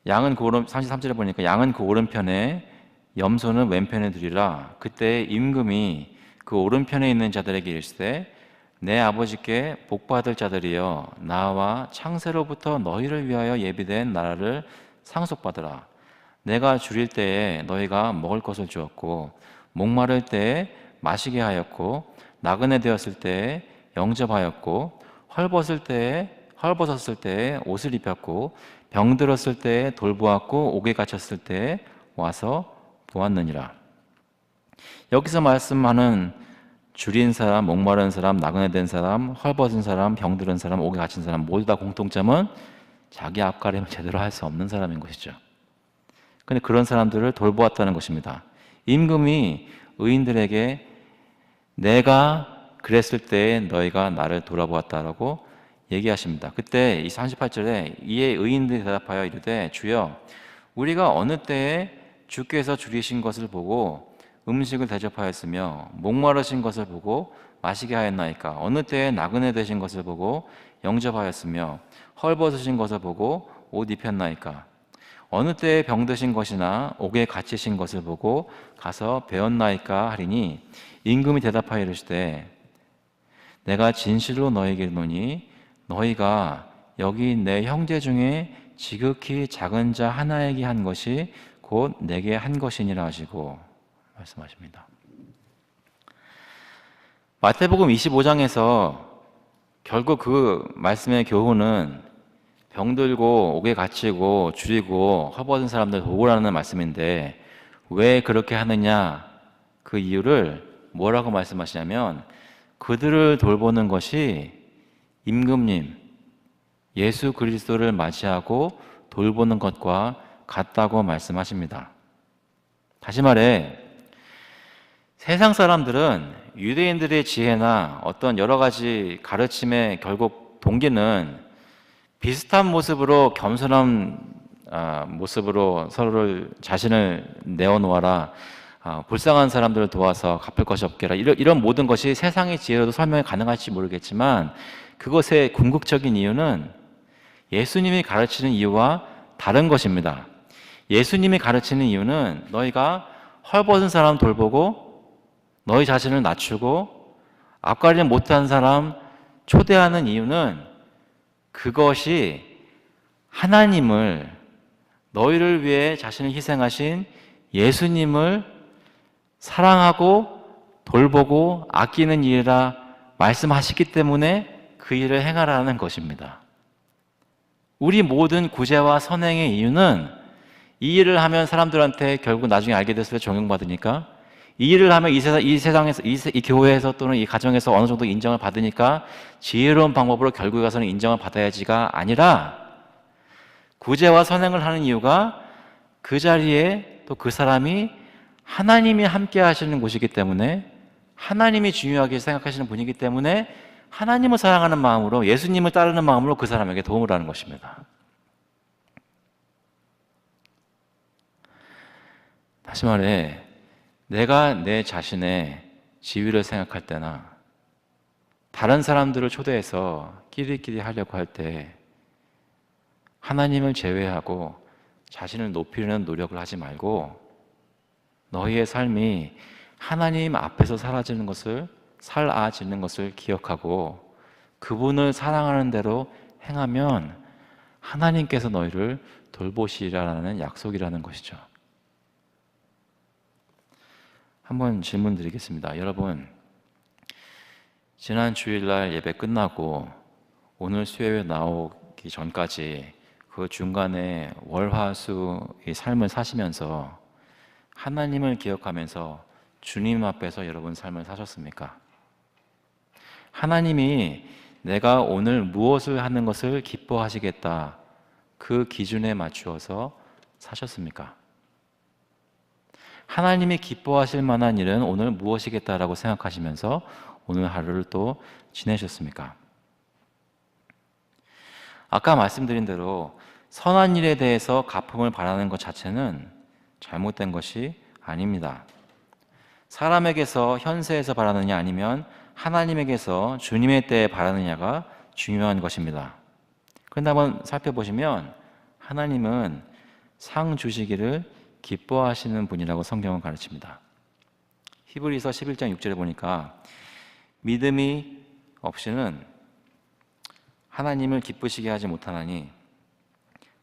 33절에 보니까 양은 그 오른편에 염소는 왼편에 두리라. 그때 임금이 그 오른편에 있는 자들에게 이르시되 내 아버지께 복받을 자들이여 나와 창세로부터 너희를 위하여 예비된 나라를 상속받으라. 내가 줄일 때에 너희가 먹을 것을 주었고 목마를 때에 마시게 하였고 나그네 되었을 때에 영접하였고 헐벗었을 때에 옷을 입혔고 병들었을 때에 돌보았고 옥에 갇혔을 때에 와서 보았느니라. 여기서 말씀하는 줄인 사람, 목마른 사람, 나그네 된 사람, 헐벗은 사람, 병들은 사람, 옥에 갇힌 사람 모두 다 공통점은 자기 앞가림을 제대로 할 수 없는 사람인 것이죠. 근데 그런 사람들을 돌보았다는 것입니다. 임금이 의인들에게 내가 그랬을 때 너희가 나를 돌아보았다라고 얘기하십니다. 그때 이 38절에 이에 의인들이 대답하여 이르되 주여 우리가 어느 때에 주께서 줄이신 것을 보고 음식을 대접하였으며 목마르신 것을 보고 마시게 하였나이까? 어느 때에 나그네 되신 것을 보고 영접하였으며 헐벗으신 것을 보고 옷 입혔나이까? 어느 때에 병드신 것이나 옥에 갇히신 것을 보고 가서 배웠나이까 하리니 임금이 대답하여 이르시되 내가 진실로 너희에게 이르노니 너희가 여기 내 형제 중에 지극히 작은 자 하나에게 한 것이 곧 내게 한 것이니라 하시고 말씀하십니다. 마태복음 25장에서 결국 그 말씀의 교훈은 병들고 옥에 갇히고 줄이고 허벗은 사람들 도우라는 말씀인데 왜 그렇게 하느냐, 그 이유를 뭐라고 말씀하시냐면 그들을 돌보는 것이 임금님 예수 그리스도를 맞이하고 돌보는 것과 같다고 말씀하십니다. 다시 말해 세상 사람들은 유대인들의 지혜나 어떤 여러 가지 가르침의 결국 동기는 비슷한 모습으로 겸손한 모습으로 서로를 자신을 내어놓아라, 불쌍한 사람들을 도와서 갚을 것이 없게라, 이런 모든 것이 세상의 지혜로도 설명이 가능할지 모르겠지만 그것의 궁극적인 이유는 예수님이 가르치는 이유와 다른 것입니다. 예수님이 가르치는 이유는 너희가 헐벗은 사람 돌보고 너희 자신을 낮추고 앞가림 못한 사람 초대하는 이유는 그것이 하나님을, 너희를 위해 자신을 희생하신 예수님을 사랑하고 돌보고 아끼는 일이라 말씀하시기 때문에 그 일을 행하라는 것입니다. 우리 모든 구제와 선행의 이유는 이 일을 하면 사람들한테 결국 나중에 알게 됐을 때 존경받으니까, 이 일을 하면 이 세상에서, 이 교회에서 또는 이 가정에서 어느 정도 인정을 받으니까 지혜로운 방법으로 결국에 가서는 인정을 받아야지가 아니라, 구제와 선행을 하는 이유가 그 자리에 또 그 사람이 하나님이 함께 하시는 곳이기 때문에, 하나님이 중요하게 생각하시는 분이기 때문에 하나님을 사랑하는 마음으로, 예수님을 따르는 마음으로 그 사람에게 도움을 하는 것입니다. 다시 말해 내가 내 자신의 지위를 생각할 때나 다른 사람들을 초대해서 끼리끼리 하려고 할 때 하나님을 제외하고 자신을 높이려는 노력을 하지 말고 너희의 삶이 하나님 앞에서 사라지는 것을, 살아지는 것을 기억하고 그분을 사랑하는 대로 행하면 하나님께서 너희를 돌보시리라는 약속이라는 것이죠. 한번 질문 드리겠습니다. 여러분, 지난 주일날 예배 끝나고 오늘 수요일에 나오기 전까지 그 중간에 월화수의 삶을 사시면서 하나님을 기억하면서 주님 앞에서 여러분 삶을 사셨습니까? 하나님이 내가 오늘 무엇을 하는 것을 기뻐하시겠다, 그 기준에 맞추어서 사셨습니까? 하나님이 기뻐하실 만한 일은 오늘 무엇이겠다라고 생각하시면서 오늘 하루를 또 지내셨습니까? 아까 말씀드린 대로 선한 일에 대해서 갚음을 바라는 것 자체는 잘못된 것이 아닙니다. 사람에게서, 현세에서 바라느냐 아니면 하나님에게서 주님의 때에 바라느냐가 중요한 것입니다. 그런데 한번 살펴보시면 하나님은 상 주시기를 기뻐하시는 분이라고 성경은 가르칩니다. 히브리서 11장 6절에 보니까 믿음이 없이는 하나님을 기쁘시게 하지 못하나니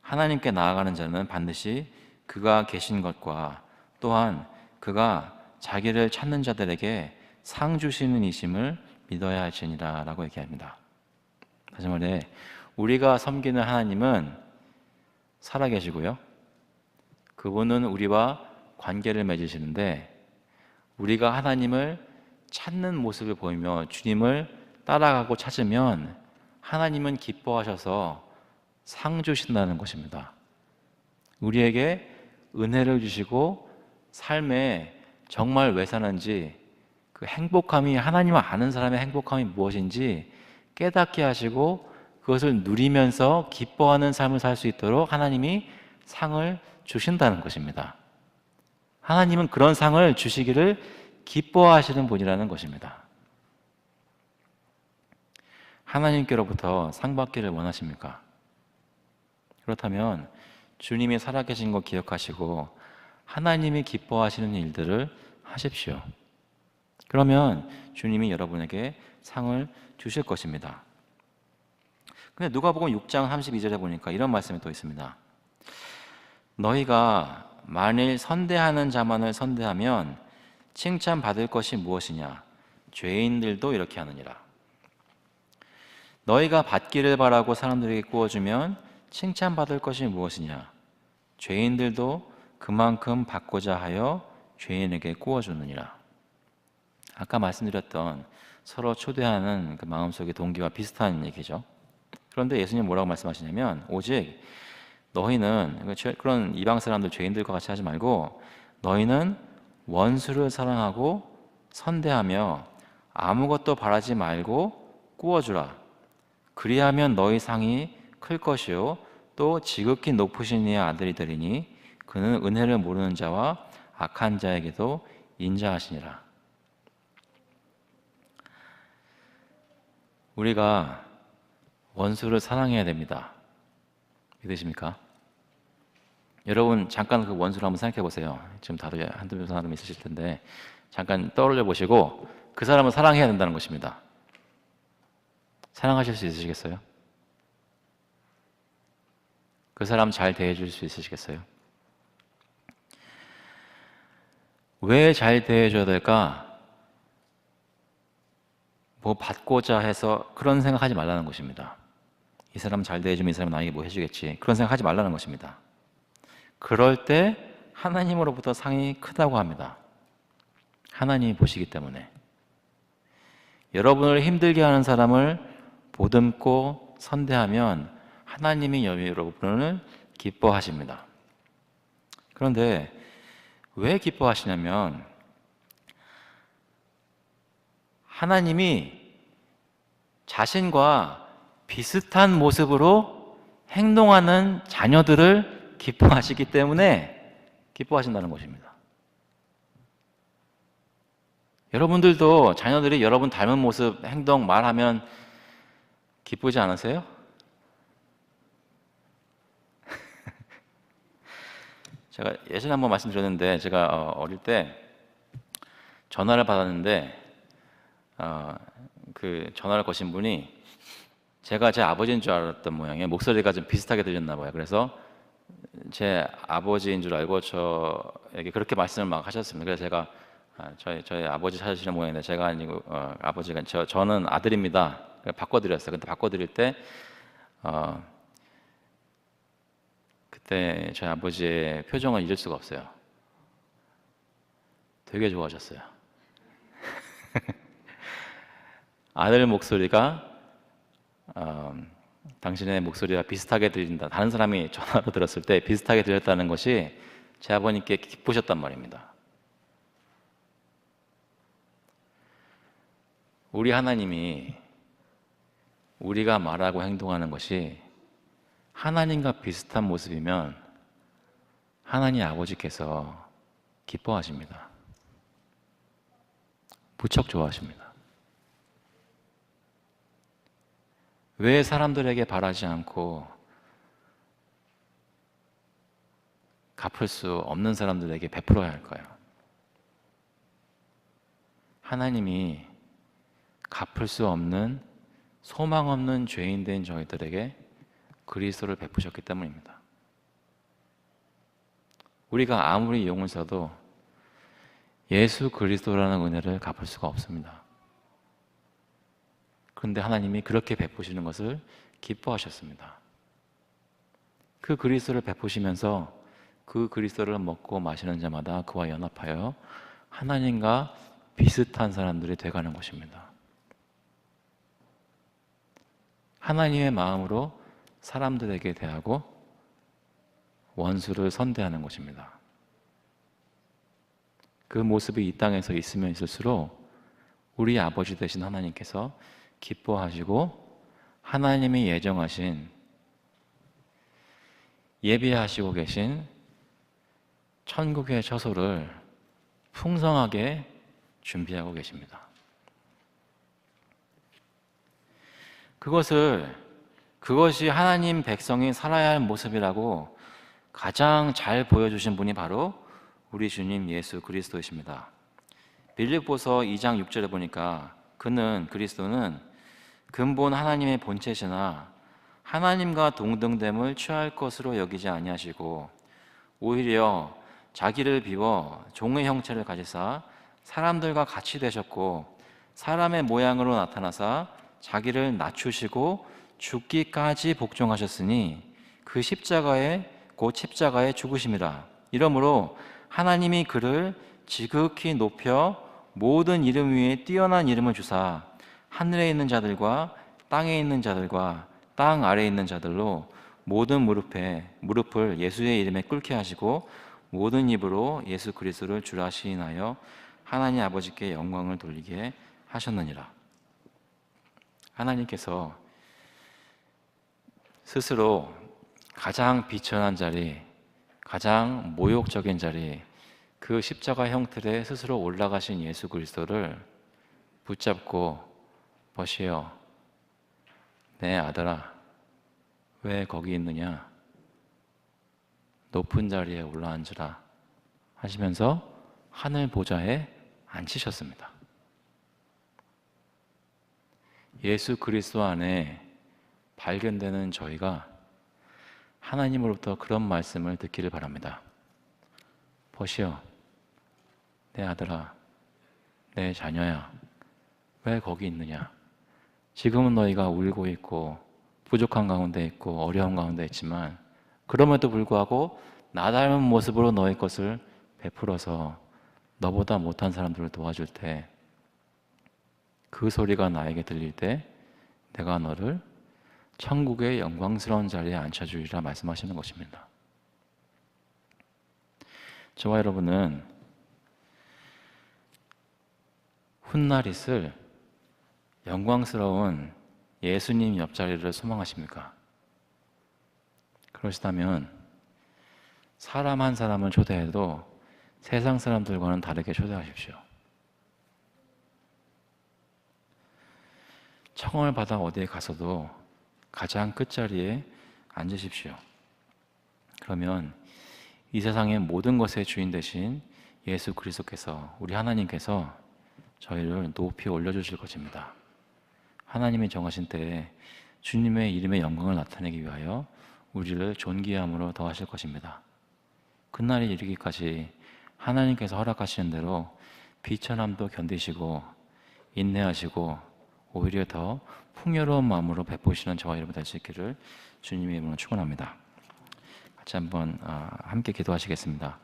하나님께 나아가는 자는 반드시 그가 계신 것과 또한 그가 자기를 찾는 자들에게 상 주시는 이심을 믿어야 할지니라 라고 얘기합니다. 다시 말해 우리가 섬기는 하나님은 살아계시고요, 그분은 우리와 관계를 맺으시는데 우리가 하나님을 찾는 모습을 보이며 주님을 따라가고 찾으면 하나님은 기뻐하셔서 상 주신다는 것입니다. 우리에게 은혜를 주시고 삶에 정말 왜 사는지, 그 행복함이, 하나님을 아는 사람의 행복함이 무엇인지 깨닫게 하시고 그것을 누리면서 기뻐하는 삶을 살 수 있도록 하나님이 상을 주신다는 것입니다. 하나님은 그런 상을 주시기를 기뻐하시는 분이라는 것입니다. 하나님께로부터 상 받기를 원하십니까? 그렇다면 주님이 살아계신 거 기억하시고 하나님이 기뻐하시는 일들을 하십시오. 그러면 주님이 여러분에게 상을 주실 것입니다. 근데 누가복음 6장 32절에 보니까 이런 말씀이 또 있습니다. 너희가 만일 선대하는 자만을 선대하면 칭찬받을 것이 무엇이냐? 죄인들도 이렇게 하느니라. 너희가 받기를 바라고 사람들에게 구워주면 칭찬받을 것이 무엇이냐? 죄인들도 그만큼 받고자 하여 죄인에게 구워주느니라. 아까 말씀드렸던 서로 초대하는 그 마음속의 동기와 비슷한 얘기죠. 그런데 예수님 뭐라고 말씀하시냐면, 오직 너희는, 그런 이방 사람들 죄인들과 같이 하지 말고 너희는 원수를 사랑하고 선대하며 아무것도 바라지 말고 구워주라. 그리하면 너희 상이 클 것이요 또 지극히 높으신 이의 아들이 되리니 그는 은혜를 모르는 자와 악한 자에게도 인자하시니라. 우리가 원수를 사랑해야 됩니다. 믿으십니까? 여러분 잠깐 그 원수를 한번 생각해 보세요. 지금 다들 한두 사람 있으실 텐데 잠깐 떠올려 보시고 그 사람을 사랑해야 된다는 것입니다. 사랑하실 수 있으시겠어요? 그 사람 잘 대해줄 수 있으시겠어요? 왜 잘 대해줘야 될까? 뭐 받고자 해서 그런 생각하지 말라는 것입니다. 이 사람 잘 대해주면 이 사람 나에게 뭐 해주겠지, 그런 생각하지 말라는 것입니다. 그럴 때 하나님으로부터 상이 크다고 합니다. 하나님이 보시기 때문에. 여러분을 힘들게 하는 사람을 보듬고 선대하면 하나님이 여러분을 기뻐하십니다. 그런데 왜 기뻐하시냐면 하나님이 자신과 비슷한 모습으로 행동하는 자녀들을 기뻐하시기 때문에 기뻐하신다는 것입니다. 여러분들도 자녀들이 여러분 닮은 모습, 행동, 말하면 기쁘지 않으세요? 제가 예전에 한번 말씀드렸는데 제가 어릴 때 전화를 받았는데 그 전화를 거신 분이 제가 제 아버지인 줄 알았던 모양이에요. 목소리가 좀 비슷하게 들렸나 봐요. 그래서 제 아버지인 줄 알고 저에게 그렇게 말씀을 막 하셨습니다. 그래서 제가 저희 아버지 찾으시는 모양인데 제가 아니고 아버지가 저는 아들입니다. 바꿔드렸어요. 근데 바꿔드릴 때 그때 저희 아버지의 표정을 잊을 수가 없어요. 되게 좋아하셨어요. 아들 목소리가 당신의 목소리와 비슷하게 들린다. 다른 사람이 전화로 들었을 때 비슷하게 들렸다는 것이 제 아버님께 기쁘셨단 말입니다. 우리 하나님이 우리가 말하고 행동하는 것이 하나님과 비슷한 모습이면 하나님 아버지께서 기뻐하십니다. 무척 좋아하십니다. 왜 사람들에게 바라지 않고 갚을 수 없는 사람들에게 베풀어야 할까요? 하나님이 갚을 수 없는 소망 없는 죄인된 저희들에게 그리스도를 베푸셨기 때문입니다. 우리가 아무리 용을 써도 예수 그리스도라는 은혜를 갚을 수가 없습니다. 그런데 하나님이 그렇게 베푸시는 것을 기뻐하셨습니다. 그 그리스도를 베푸시면서 그 그리스도를 먹고 마시는 자마다 그와 연합하여 하나님과 비슷한 사람들이 되어가는 것입니다. 하나님의 마음으로 사람들에게 대하고 원수를 선대하는 것입니다. 그 모습이 이 땅에서 있으면 있을수록 우리 아버지 되신 하나님께서 기뻐하시고 하나님이 예정하신 예비하시고 계신 천국의 처소를 풍성하게 준비하고 계십니다. 그것이 하나님 백성이 살아야 할 모습이라고 가장 잘 보여주신 분이 바로 우리 주님 예수 그리스도이십니다. 빌립보서 2장 6절에 보니까 그리스도는 근본 하나님의 본체시나 하나님과 동등됨을 취할 것으로 여기지 아니하시고 오히려 자기를 비워 종의 형체를 가지사 사람들과 같이 되셨고 사람의 모양으로 나타나사 자기를 낮추시고 죽기까지 복종하셨으니 그 십자가에 곧 십자가에 죽으심이라. 이러므로 하나님이 그를 지극히 높여 모든 이름 위에 뛰어난 이름을 주사 하늘에 있는 자들과 땅에 있는 자들과 땅 아래에 있는 자들로 모든 무릎을 예수의 이름에 꿇게 하시고 모든 입으로 예수 그리스도를 주라 시인하여 하나님 아버지께 영광을 돌리게 하셨느니라. 하나님께서 스스로 가장 비천한 자리, 가장 모욕적인 자리, 그 십자가 형틀에 스스로 올라가신 예수 그리스도를 붙잡고 보시오, 내 아들아, 왜 거기 있느냐? 높은 자리에 올라앉으라 하시면서 하늘 보좌에 앉히셨습니다. 예수 그리스도 안에 발견되는 저희가 하나님으로부터 그런 말씀을 듣기를 바랍니다. 보시오, 내 아들아, 내 자녀야, 왜 거기 있느냐? 지금은 너희가 울고 있고 부족한 가운데 있고 어려운 가운데 있지만 그럼에도 불구하고 나 닮은 모습으로 너희 것을 베풀어서 너보다 못한 사람들을 도와줄 때 그 소리가 나에게 들릴 때 내가 너를 천국의 영광스러운 자리에 앉혀주리라 말씀하시는 것입니다. 저와 여러분은 훗날 있을 영광스러운 예수님 옆자리를 소망하십니까? 그러시다면 사람 한 사람을 초대해도 세상 사람들과는 다르게 초대하십시오. 청을 받아 어디에 가서도 가장 끝자리에 앉으십시오. 그러면 이 세상의 모든 것의 주인 되신 예수 그리스도께서, 우리 하나님께서 저희를 높이 올려주실 것입니다. 하나님이 정하신 때에 주님의 이름의 영광을 나타내기 위하여 우리를 존귀함으로 더하실 것입니다. 그날이 이르기까지 하나님께서 허락하시는 대로 비천함도 견디시고 인내하시고 오히려 더 풍요로운 마음으로 베푸시는 저와 여러분 될 수 있기를 주님의 이름으로 축원합니다. 같이 한번 함께 기도하시겠습니다.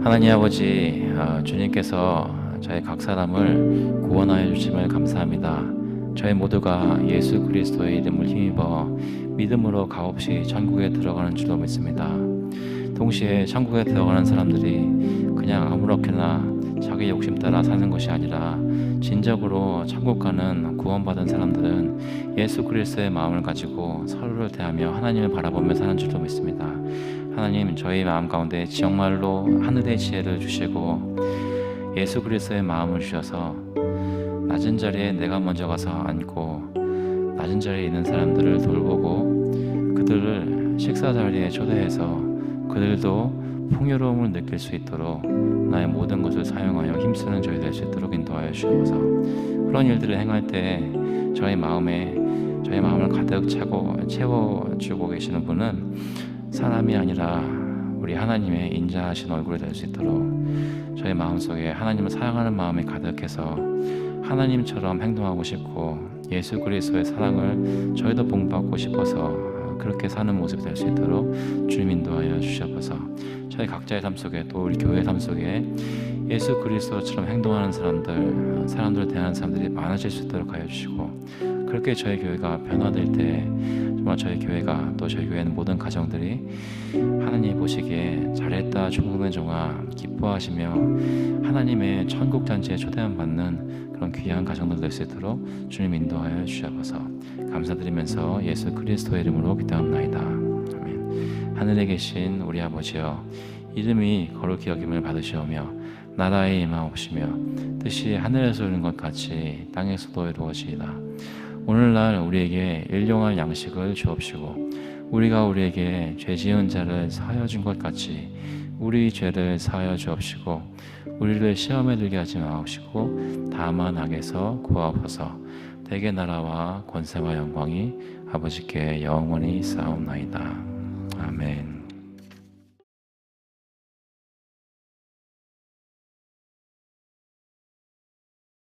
하나님 아버지, 주님께서 저희 각 사람을 구원하여 주심을 감사합니다. 저희 모두가 예수 그리스도의 이름을 힘입어 믿음으로 값없이 천국에 들어가는 줄로 믿습니다. 동시에 천국에 들어가는 사람들이 그냥 아무렇게나 자기 욕심 따라 사는 것이 아니라 진정으로 천국 가는 구원받은 사람들은 예수 그리스도의 마음을 가지고 서로를 대하며 하나님을 바라보며 사는 줄로 믿습니다. 하나님, 저희 마음 가운데 정말로 하늘의 지혜를 주시고 예수 그리스도의 마음을 주셔서 낮은 자리에 내가 먼저 가서 앉고 낮은 자리에 있는 사람들을 돌보고 그들을 식사 자리에 초대해서 그들도 풍요로움을 느낄 수 있도록 나의 모든 것을 사용하여 힘쓰는 저희 될 수 있도록 인도하여 주옵소서. 그런 일들을 행할 때 저희 마음을 가득 채워주고 계시는 분은 사람이 아니라 우리 하나님의 인자하신 얼굴이 될 수 있도록 저희 마음속에 하나님을 사랑하는 마음이 가득해서 하나님처럼 행동하고 싶고 예수 그리스도의 사랑을 저희도 본받고 싶어서 그렇게 사는 모습이 될 수 있도록 주님 인도하여 주시옵소서. 저희 각자의 삶 속에 또 우리 교회의 삶 속에 예수 그리스도처럼 행동하는 사람들을 대하는 사람들이 많아질 수 있도록 하여 주시고 그렇게 저희 교회가 변화될 때 정말 저희 교회가 또 저희 교회는 모든 가정들이 하나님이 보시기에 잘했다 충성된 종아 기뻐하시며 하나님의 천국 잔치에 초대함 받는 그런 귀한 가정들 될 수 있도록 주님 인도하여 주시옵소서. 감사드리면서 예수 그리스도의 이름으로 기도합나이다. 아멘. 하늘에 계신 우리 아버지여, 이름이 거룩히 여김을 받으시오며 나라에 임하옵시며 뜻이 하늘에서 이루는 것 같이 땅에서도 이루어지이다. 오늘날 우리에게 일용할 양식을 주옵시고 우리가 우리에게 죄 지은 자를 사하여 준 것 같이 우리 죄를 사하여 주옵시고 우리를 시험에 들게 하지 마옵시고 다만 악에서 구하옵소서. 대개 나라와 권세와 영광이 아버지께 영원히 쌓옵나이다. 아멘.